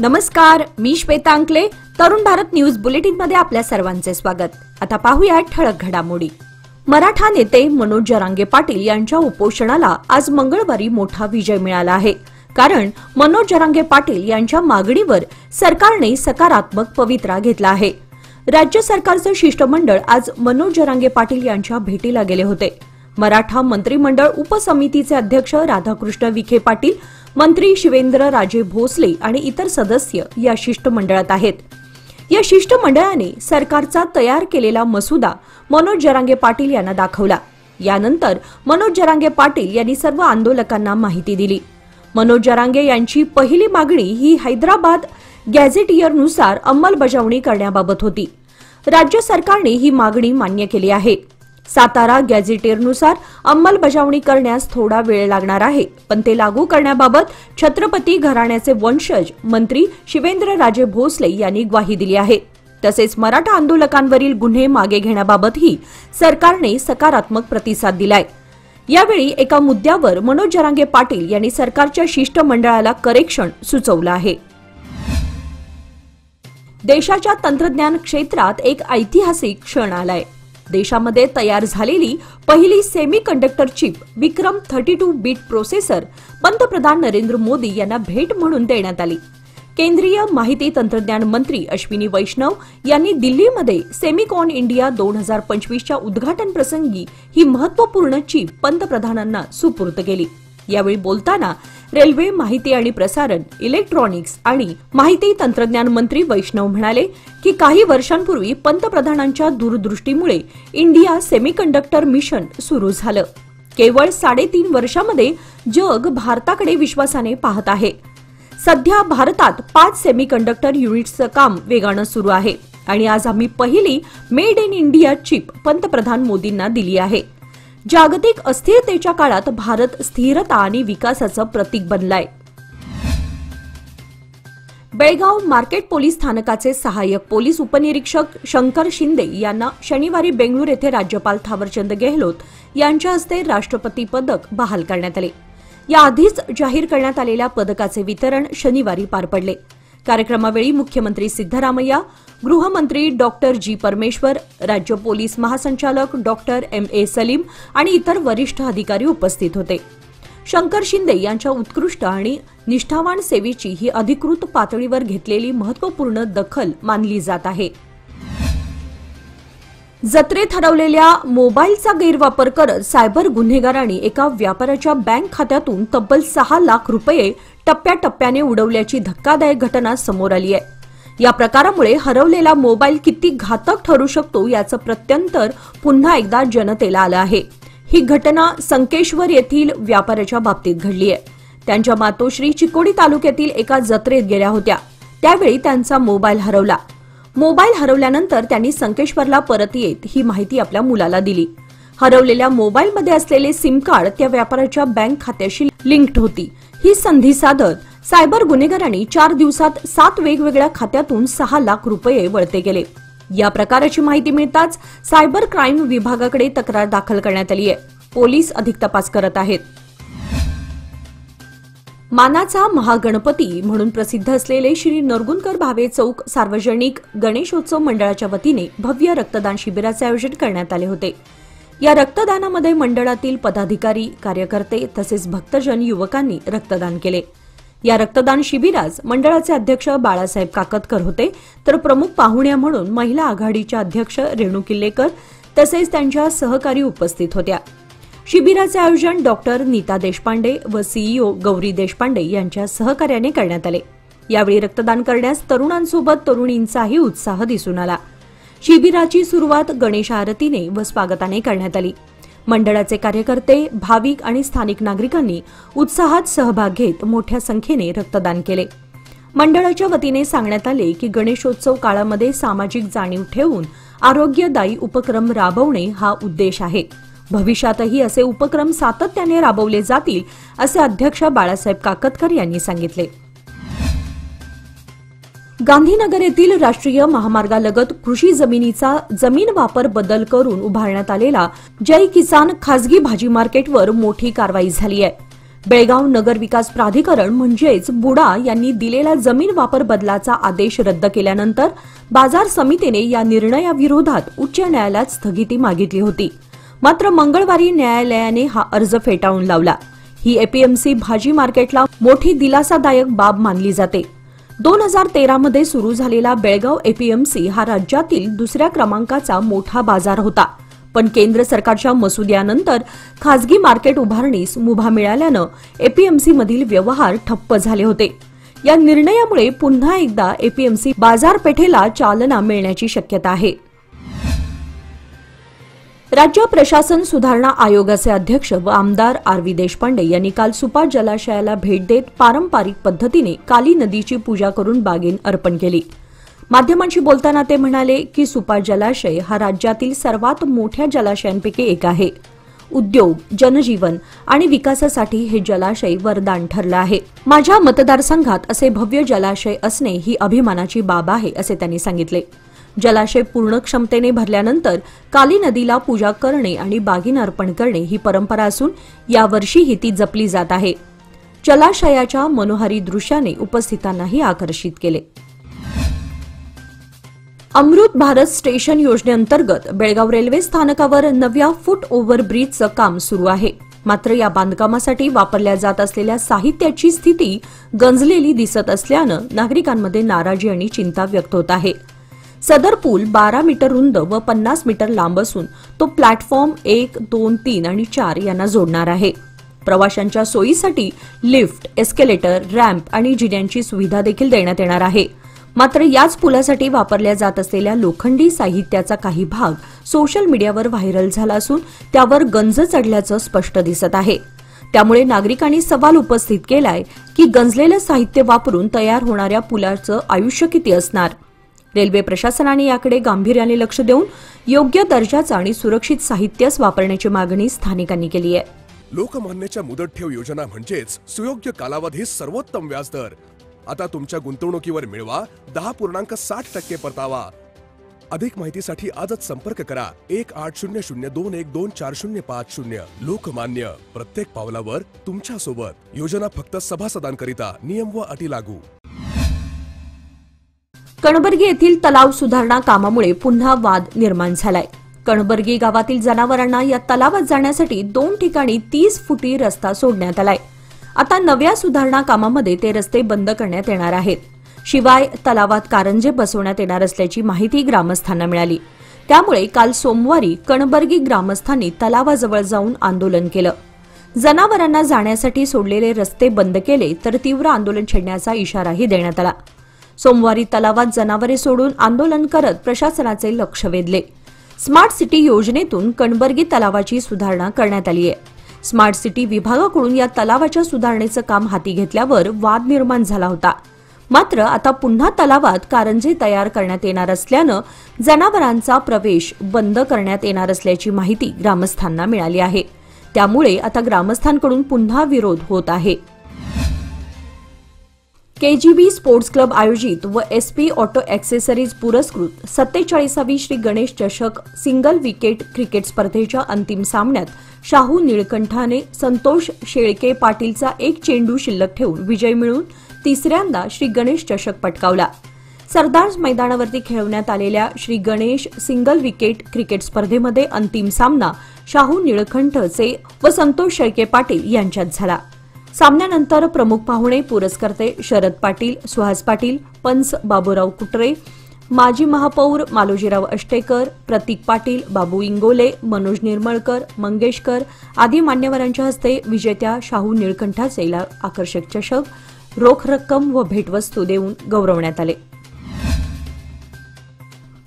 नमस्कार, मी श्वेता अंकले. Tarun Bharat news bulletin मध्ये आपल्या सर्वांचे स्वागत. आता पाहूया ठळक घडामोडी. मराठा नेते मनोज जरांगे पाटील यांच्या उपोषणाला आज मंगळवारी मोठा विजय मिळाला आहे. कारण मनोज जरांगे पाटील यांच्या मागणीवर सरकारने सकारात्मक पवित्रा घेतला आहे. राज्य सरकारचे शिष्टमंडळ आज मनोज जरांगे पाटील यांच्या भेटीला गेले होते. मराठा मंत्रिमंडळ उपसमितीचे अध्यक्ष राधाकृष्ण विखे पाटील, मंत्री शिवेंद्रराजे भोसले आणि इतर सदस्य या शिष्टमंडळात आहेत. या शिष्टमंडळाने सरकारचा तयार केलेला मसुदा मनोज जरांगे पाटील यांना दाखवला. यानंतर मनोज जरांगे पाटील यांनी सर्व आंदोलकांना माहिती दिली. मनोज जरांगे यांची पहिली मागणी ही हैदराबाद गॅझेटियरनुसार अंमलबजावणी करण्याबाबत होती. राज्य सरकारने ही मागणी मान्य केली आहे. सातारा गॅझेटियरनुसार अंमलबजावणी करण्यास थोडा वेळ लागणार आहे, पण ते लागू करण्याबाबत छत्रपती घराण्याचे वंशज मंत्री शिवेंद्रराजे भोसले यांनी ग्वाही दिली आहे. तसेच मराठा आंदोलकांवरील गुन्हे मागे घेण्याबाबतही सरकारने सकारात्मक प्रतिसाद दिलाय. यावेळी एका मुद्द्यावर मनोज जरांगे पाटील यांनी सरकारच्या शिष्टमंडळाला करेक्शन सुचवलं आहे. देशाच्या तंत्रज्ञान क्षेत्रात एक ऐतिहासिक क्षण आलाय. देशामध्ये तयार झालेली पहिली सेमीकंडक्टर चिप विक्रम 32 बीट प्रोसेसर पंतप्रधान नरेंद्र मोदी यांना भेट म्हणून देण्यात आली. केंद्रीय माहिती तंत्रज्ञान मंत्री अश्विनी वैष्णव यांनी दिल्लीमध्ये सेमिकॉन इंडिया 2025च्या उद्घाटन प्रसंगी ही महत्त्वपूर्ण चिप पंतप्रधानांना सुपूर्द केली. यावेळी बोलताना रेल्वे, माहिती आणि प्रसारण, इलेक्ट्रॉनिक्स आणि माहिती तंत्रज्ञान मंत्री वैष्णव म्हणाले की काही वर्षांपूर्वी पंतप्रधानांच्या दूरदृष्टीमुळे इंडिया सेमीकंडक्टर मिशन सुरू झालं. केवळ 3.5 वर्षांमध्ये जग भारताकडे विश्वासाने पाहत आहे. सध्या भारतात 5 सेमीकंडक्टर युनिट्सचं काम वेगानं सुरू आहे आणि आज आम्ही पहिली मेड इन इंडिया चिप पंतप्रधान मोदींना दिली आहे. जागतिक अस्थिरतेच्या काळात भारत स्थिरता आणि विकासाचं प्रतीक बनलाय. बेळगाव मार्केट पोलीस स्थानकाचे सहाय्यक पोलीस उपनिरीक्षक शंकर शिंदे यांना शनिवारी बेंगळूर येथे राज्यपाल थावरचंद गेहलोत यांच्या हस्ते राष्ट्रपती पदक बहाल करण्यात आले. याआधीच जाहीर करण्यात आलेल्या पदकाचे वितरण शनिवारी पार पडले. कार्यक्रमावेळी मुख्यमंत्री सिद्धरामय्या, गृहमंत्री डॉक्टर जी परमेश्वर, राज्य पोलीस महासंचालक डॉक्टर M.A. सलीम आणि इतर वरिष्ठ अधिकारी उपस्थित होते. शंकर शिंदे यांच्या उत्कृष्ट आणि निष्ठावान सेवेची ही अधिकृत पातळीवर घेतलेली महत्त्वपूर्ण दखल मानली जात आहे. जत्रेत हरवलेल्या मोबाईलचा गैरवापर करत सायबर गुन्हेगारांनी एका व्यापाऱ्याच्या बँक खात्यातून तब्बल 6 लाख रुपये टप्प्याटप्प्याने उडवल्याची धक्कादायक घटना समोर आली आहे. या प्रकारामुळे हरवलेला मोबाईल किती घातक ठरू शकतो याचं प्रत्यंतर पुन्हा एकदा जनतेला आलं आहे. ही घटना संकेश्वर येथील व्यापाऱ्याच्या बाबतीत घडली आहे. त्यांच्या मातोश्री चिकोडी तालुक्यातील एका जत्रेत गेल्या होत्या. त्यावेळी त्यांचा मोबाईल हरवला. मोबाईल हरवल्यानंतर त्यांनी संकेश्वरला परत येत ही माहिती आपल्या मुलाला दिली. हरवलेल्या मोबाईलमध्ये असलेले सिम कार्ड त्या व्यापाऱ्याच्या बँक खात्याशी लिंक्ड होती. ही संधी साधत सायबर गुन्हेगारांनी 4 दिवसात 7 वेगवेगळ्या खात्यातून 6 लाख रुपये वळते केले. या प्रकाराची माहिती मिळताच सायबर क्राईम विभागाकडे तक्रार दाखल करण्यात आली आहे. पोलीस अधिक तपास करत आहेत. मानाचा महागणपती म्हणून प्रसिद्ध असलेले श्री नरगुंदकर भावे चौक सार्वजनिक गणेशोत्सव मंडळाच्या वतीने भव्य रक्तदान शिबिराचे आयोजन करण्यात आले होते. या रक्तदानामध्ये मंडळातील पदाधिकारी, कार्यकर्ते तसेच भक्तजन युवकांनी रक्तदान केले. या रक्तदान शिबिरास मंडळाचे अध्यक्ष बाळासाहेब काकतकर होते, तर प्रमुख पाहुण्या म्हणून महिला आघाडीच्या अध्यक्ष रेणू किल्लेकर तसेच त्यांच्या सहकारी उपस्थित होत्या. शिबिराचे आयोजन डॉक्टर नीता देशपांडे व सीईओ गौरी देशपांडे यांच्या सहकार्याने करण्यात आले. यावेळी रक्तदान करण्यास तरुणांसोबत तरुणींचाही उत्साह दिसून आला. शिबिराची सुरुवात गणेश आरतीने व स्वागताने करण्यात आली. मंडळाचे कार्यकर्ते, भाविक आणि स्थानिक नागरिकांनी उत्साहात सहभाग घेत मोठ्या संख्येने रक्तदान केले. मंडळाच्या वतीने सांगण्यात आले की गणेशोत्सव काळामध्ये सामाजिक जाणीव ठेवून आरोग्यदायी उपक्रम राबवणे हा उद्देश आहे. भविष्यातही असे उपक्रम सातत्याने राबवले जातील असे अध्यक्ष बाळासाहेब काकतकर यांनी सांगितले. गांधीनगर येथील राष्ट्रीय महामार्गालगत कृषी जमिनीचा जमीन वापर बदल करून उभारण्यात आलेला जय किसान खासगी भाजी मार्केटवर मोठी कारवाई झाली आहे. बेळगाव नगर विकास प्राधिकरण म्हणजेच बुडा यांनी दिलेला जमीन वापर बदलाचा आदेश रद्द केल्यानंतर बाजार समितीने या निर्णयाविरोधात उच्च न्यायालयात स्थगिती मागितली होती. मात्र मंगळवारी न्यायालयाने हा अर्ज फेटाळून लावला. ही एपीएमसी भाजी मार्केटला मोठी दिलासादायक बाब मानली जाते. 2013 मध्ये सुरू झालेला बेळगाव एपीएमसी हा राज्यातील दुसऱ्या क्रमांकाचा मोठा बाजार होता. पण केंद्र सरकारच्या मसुद्यानंतर खासगी मार्केट उभारणीस मुभा मिळाल्यानं एपीएमसीमधील व्यवहार ठप्प झाले होते. या निर्णयामुळे पुन्हा एकदा एपीएमसी बाजारपेठेला चालना मिळण्याची शक्यता आहे. राज्य प्रशासन सुधारणा आयोगाचे अध्यक्ष व आमदार आर.व्ही. देशपांडे यांनी काल सुपा जलाशयाला भेट देत पारंपरिक पद्धतीने काली नदीची पूजा करून बागेन अर्पण केली. माध्यमांशी बोलताना ते म्हणाले की सुपा जलाशय हा राज्यातील सर्वात मोठ्या जलाशयांपैकी एक आहे. उद्योग, जनजीवन आणि विकासासाठी हे जलाशय वरदान ठरलं आहे. माझ्या मतदारसंघात असे भव्य जलाशय असणे ही अभिमानाची बाब आहे असे त्यांनी सांगितले. जलाशय पूर्ण क्षमतेने भरल्यानंतर काली नदीला पूजा करणे आणि बागेन अर्पण करणे ही परंपरा असून यावर्षीही ती जपली जात आहे. जलाशयाच्या मनोहारी दृश्याने उपस्थितांनाही आकर्षित केले. अमृत भारत स्टेशन योजनेअंतर्गत बेळगाव रेल्वे स्थानकावर नव्या फूट ओव्हर ब्रिजचं काम सुरू आहे. मात्र या बांधकामासाठी वापरल्या जात असलेल्या साहित्याची स्थिती गंजलेली दिसत असल्यानं नागरिकांमध्ये नाराजी आणि चिंता व्यक्त होत आहे. सदर पूल 12 मीटर रुंद व 50 मीटर लांब असून तो प्लॅटफॉर्म 1, 2, 3 आणि 4 यांना जोडणार आहे. प्रवाशांच्या सोयीसाठी लिफ्ट, एस्केलेटर, रॅम्प आणि जिन्यांची सुविधा देखील देण्यात येणार आहे. मात्र याच पुलासाठी वापरल्या जात असलेल्या लोखंडी साहित्याचा काही भाग सोशल मीडियावर व्हायरल झाला असून त्यावर गंज चढल्याचं स्पष्ट दिसत आहे. त्यामुळे नागरिकांनी सवाल उपस्थित केलाय की गंजलेलं साहित्य वापरून तयार होणाऱ्या पुलाचं आयुष्य किती असणार. रेल्वे प्रशासनाने याकडे गांभीर्याने लक्ष देऊन योग्य दर्जाचं आणि सुरक्षित साहित्यच वापरण्याची मागणी स्थानिकांनी केली आहे. लोकमान्यच्या मुदत ठेव योजना म्हणजेच सुयोग्य कालावधी सर्वोत्तम व्याजदर. आता तुमच्या गुंतवणुकीवर मिळवा 10.60% परतावा. अधिक माहितीसाठी आजच संपर्क करा 1800212405. लोकमान्य, प्रत्येक पावलावर तुमच्या सोबत. योजना फक्त सभासदांकरिता. नियम व अटी लागू. कणबर्गी येथील तलाव सुधारणा कामामुळे पुन्हा वाद निर्माण झालाय. कणबर्गी गावातील जनावरांना या तलावात जाण्यासाठी 2 ठिकाणी 30 फुटी रस्ता सोडण्यात आलाय. आता नव्या सुधारणा कामामध्ये ते रस्ते बंद करण्यात येणार आहेत. शिवाय तलावात कारंजे बसवण्यात येणार असल्याची माहिती ग्रामस्थांना मिळाली. त्यामुळे काल सोमवारी कणबर्गी ग्रामस्थांनी तलावाजवळ जाऊन आंदोलन केलं. जनावरांना जाण्यासाठी सोडलेले रस्ते बंद केले तर तीव्र आंदोलन छेडण्याचा इशाराही देण्यात आला. सोमवारी तलावात जनावरे सोडून आंदोलन करत प्रशासनाचे लक्ष वेधले. स्मार्ट सिटी योजनेतून कणबर्गी तलावाची सुधारणा करण्यात आली आहे. स्मार्ट सिटी विभागाकडून या तलावाच्या सुधारणेचं काम हाती घेतल्यावर वाद निर्माण झाला होता. मात्र आता पुन्हा तलावात कारंजे तयार करण्यात येणार असल्यानं जनावरांचा प्रवेश बंद करण्यात येणार असल्याची माहिती ग्रामस्थांना मिळाली आहे. त्यामुळे आता ग्रामस्थांकडून पुन्हा विरोध होत आहे. केजीबी स्पोर्ट्स क्लब आयोजित व एसपी ऑटो ॲक्सेसरीज पुरस्कृत 47वी श्री गणेश चषक सिंगल विकेट क्रिकेट स्पर्धेच्या अंतिम सामन्यात शाहू निळकंठाने संतोष शेळके पाटीलचा एक चेंडू शिल्लक ठेवून विजय मिळवून तिसऱ्यांदा श्री गणेश चषक पटकावला. सरदार मैदानावरती खेळवण्यात आलेल्या Shri Ganesh single wicket cricket स्पर्धेमध्ये अंतिम सामना शाहू निळकंठचे व संतोष शेळके पाटील यांच्यात झाला. सामन्यानंतर प्रमुख पाहुणे पुरस्कर्ते शरद पाटील, सुहास पाटील, पंच बाबूराव कुटरे, माजी महापौर मालोजीराव अष्टेकर, प्रतीक पाटील, बाबू इंगोले, मनोज निर्मळकर, मंगेशकर आदी मान्यवरांच्या हस्ते विजेत्या शाहू निळकंठाचे आकर्षक चषक, रोख रक्कम व भेटवस्तू देऊन गौरवण्यात आले.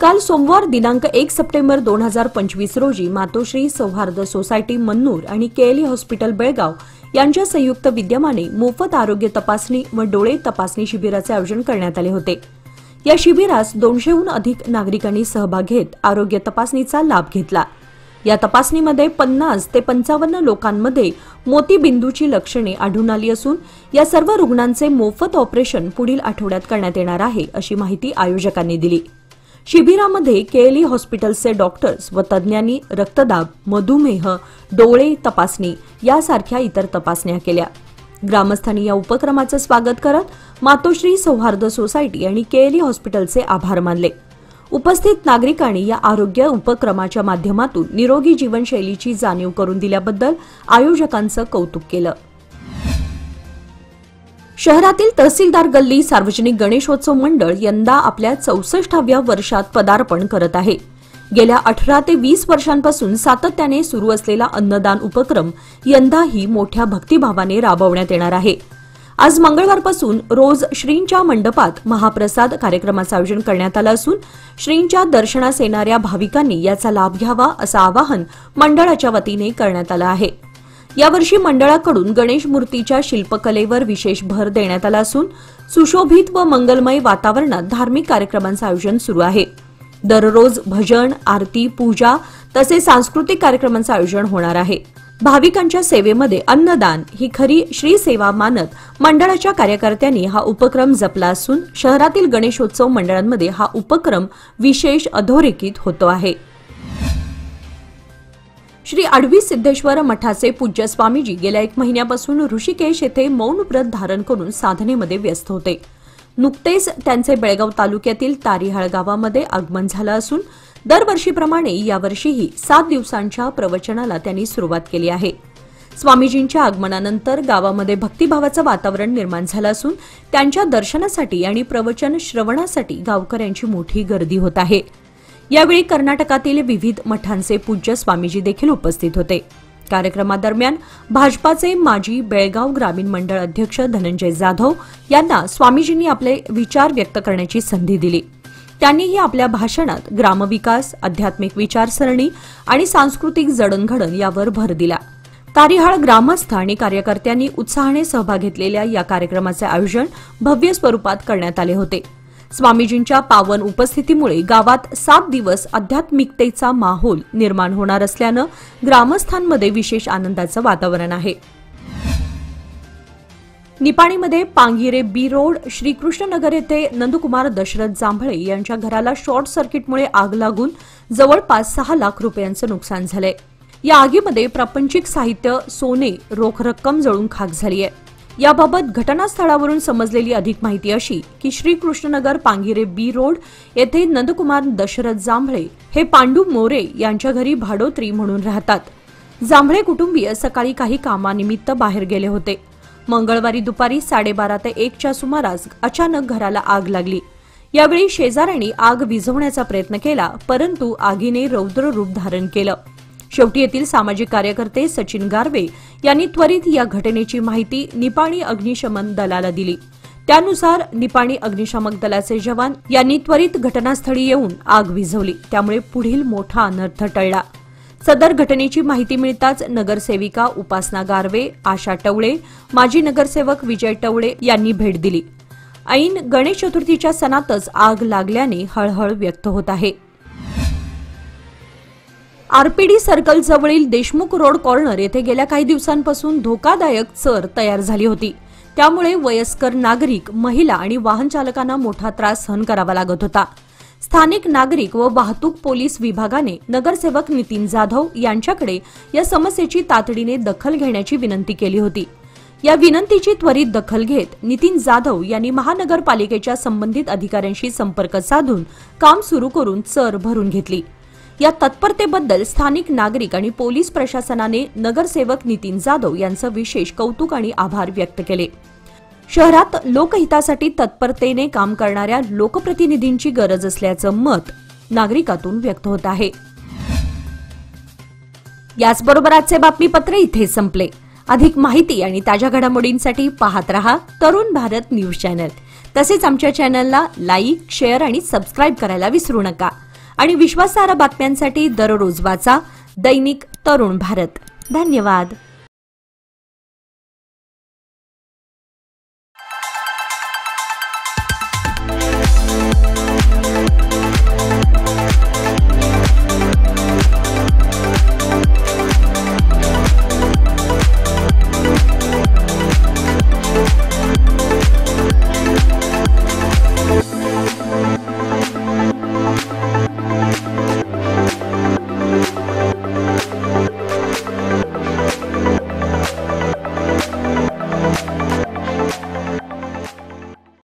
काल सोमवार दिनांक 1 सप्टेंबर 2025 रोजी मातोश्री सौहार्द सोसायटी मन्नूर आणि केएलई हॉस्पिटल बेळगाव यांच्या संयुक्त विद्यमाने मोफत आरोग्य तपासणी व डोळे तपासणी शिबिराचे आयोजन करण्यात आले होते. या शिबिरास 200हून अधिक नागरिकांनी सहभाग घेत आरोग्य तपासणीचा लाभ घेतला. या तपासणीमध्ये 50 ते 55 लोकांमध्ये मोतीबिंदूची लक्षणे आढळून आली असून या सर्व रुग्णांचे मोफत ऑपरेशन पुढील आठवड्यात करण्यात येणार आहे अशी माहिती आयोजकांनी दिली. शिबिरामध्ये केएलई हॉस्पिटलचे डॉक्टर्स व तज्ज्ञांनी रक्तदाब, मधुमेह, डोळे तपासणी यासारख्या इतर तपासण्या केल्या. ग्रामस्थांनी या उपक्रमाचं स्वागत करत मातोश्री सौहार्द सोसायटी आणि केएलई हॉस्पिटलचे आभार मानले। उपस्थित नागरिकांनी या आरोग्य उपक्रमाच्या माध्यमातून निरोगी जीवनशैलीची जाणीव करून दिल्याबद्दल आयोजकांचं कौतुक केलं। शहरातील तहसीलदार गल्ली सार्वजनिक गणेशोत्सव मंडळ यंदा आपल्या 64व्या वर्षात पदार्पण करत आहे। गेल्या 18 ते 20 वर्षांपासून सातत्याने सुरू असलेला अन्नदान उपक्रम यंदाही मोठ्या भक्तिभावाने राबवण्यात येणार आहे। आज मंगळवारपासून रोज श्रींच्या मंडपात महाप्रसाद कार्यक्रमाचं आयोजन करण्यात आलं असून श्रींच्या दर्शनास येणाऱ्या भाविकांनी याचा लाभ घ्यावा असं आवाहन मंडळाच्या वतीने करण्यात आलं आहे। यावर्षी मंडळाकडून गणेश मूर्तीच्या शिल्पकलेवर विशेष भर देण्यात आला असून सुशोभित व मंगलमय वातावरणात धार्मिक कार्यक्रमांचं आयोजन सुरू आहे। दररोज भजन, आरती, पूजा तसेच सांस्कृतिक कार्यक्रमांचं आयोजन होणार आहे। भाविकांच्या सेवेमध्ये अन्नदान ही खरी श्री सेवा मानत मंडळाच्या कार्यकर्त्यांनी हा उपक्रम जपला असून शहरातील गणेशोत्सव मंडळांमध्ये हा उपक्रम विशेष अधोरेखित होतो आहे। श्री आडवी सिद्धेश्वर मठाचे पूज्य स्वामीजी गेल्या 1 महिन्यापासून ऋषिकेश येथे मौन व्रत धारण करून साधनेमध्ये व्यस्त होते। नुकतेच त्यांचे बेळगाव तालुक्यातील तारीहाळ गावामध्ये आगमन झालं असून दरवर्षीप्रमाणे यावर्षीही 7 दिवसांच्या प्रवचनाला त्यांनी सुरुवात केली आहे। स्वामीजींच्या आगमनानंतर गावामध्ये भक्तिभावाचं वातावरण निर्माण झालं असून त्यांच्या दर्शनासाठी आणि प्रवचन श्रवणासाठी गावकऱ्यांची मोठी गर्दी होत आहे। यावेळी कर्नाटकातील विविध मठांचे पूज्य स्वामीजी देखील उपस्थित होते। कार्यक्रमादरम्यान भाजपाचे माजी बेळगाव ग्रामीण मंडळ अध्यक्ष धनंजय जाधव यांना स्वामीजींनी आपले विचार व्यक्त करण्याची संधी दिली। त्यांनीही आपल्या भाषणात ग्रामविकास, आध्यात्मिक विचारसरणी आणि सांस्कृतिक जडणघडण यावर भर दिला। तारीहाळ ग्रामस्थ आणि कार्यकर्त्यांनी उत्साहाने सहभाग घेतलेल्या या कार्यक्रमाचे आयोजन भव्य स्वरूपात करण्यात आले होते। स्वामीजींच्या पावन उपस्थितीमुळे गावात 7 दिवस आध्यात्मिकतेचा माहोल निर्माण होणार असल्यानं ग्रामस्थांमध्ये विशेष आनंदाचं वातावरण आहे। निपाणीमध्ये पांगिरे बी रोड श्रीकृष्णनगर येथे नंदकुमार दशरथ जांभळे यांच्या घराला शॉर्ट सर्किटमुळे आग लागून जवळपास 6 लाख रुपयांचं नुकसान झालंय। या आगीमध्ये प्रापंचिक साहित्य, सोने, रोख रक्कम जळून खाक झाली आहे। याबाबत घटनास्थळावरून समजलेली अधिक माहिती अशी की श्रीकृष्णनगर पांगिरे बी रोड येथे नंदकुमार दशरथ जांभळे हे पांडू मोरे यांच्या घरी भाडोत्री म्हणून राहतात। जांभळे कुटुंबीय सकाळी काही कामानिमित्त बाहेर गेले होते। मंगळवारी दुपारी 12:30 ते 1च्या सुमारास अचानक घराला आग लागली। यावेळी शेजाऱ्यांनी आग विझवण्याचा प्रयत्न केला, परंतु आगीने रौद्र रूप धारण केलं। शेवटी येथील सामाजिक कार्यकर्ते सचिन गारवे यांनी त्वरित या घटनेची माहिती निपाणी अग्निशमन दलाला दिली। त्यानुसार निपाणी अग्निशामक दलाचे जवान यांनी त्वरित घटनास्थळी येऊन आग विझवली, त्यामुळे पुढील मोठा अनर्थ टळला। सदर घटनेची माहिती मिळताच नगरसेविका उपासना गारवे, आशा टवळे, माजी नगरसेवक विजय टवळे यांनी भेट दिली। ऐन गणेश चतुर्थीच्या सणातच आग लागल्याने हळहळ व्यक्त होत आहे। आरपीडी सर्कल जवळील देशमुख रोड कॉर्नर येथे गेल्या काही दिवसांपासून धोकादायक चर तयार झाली होती। त्यामुळे वयस्कर नागरिक, महिला आणि वाहन चालकांना मोठा त्रास सहन करावा लागत होता। स्थानिक नागरिक व वाहतूक पोलीस विभागाने नगरसेवक नितीन जाधव यांच्याकडे या समस्येची तातडीने दखल घेण्याची विनंती केली होती। या विनंतीची त्वरित दखल घेत नितीन जाधव यांनी महानगरपालिकेच्या संबंधित अधिकाऱ्यांशी संपर्क साधून काम सुरू करून चर भरून घेतली। या तत्परतेबद्दल स्थानिक नागरिक आणि पोलीस प्रशासनाने नगरसेवक नितीन जाधव यांचं विशेष कौतुक आणि आभार व्यक्त केले। शहरात लोकहितासाठी तत्परतेने काम करणाऱ्या लोकप्रतिनिधींची गरज असल्याचं मत नागरिकातून व्यक्त होत आहे। याचबरोबर आजचे बातमीपत्र इथे संपले। अधिक माहिती आणि ताज्या घडामोडींसाठी पाहत रहा तरुण भारत न्यूज चॅनल। तसेच आमच्या चॅनलला लाईक, शेअर आणि सबस्क्राईब करायला विसरू नका। आणि विश्वासार्ह बातम्यांसाठी दररोज वाचा दैनिक तरुण भारत। धन्यवाद।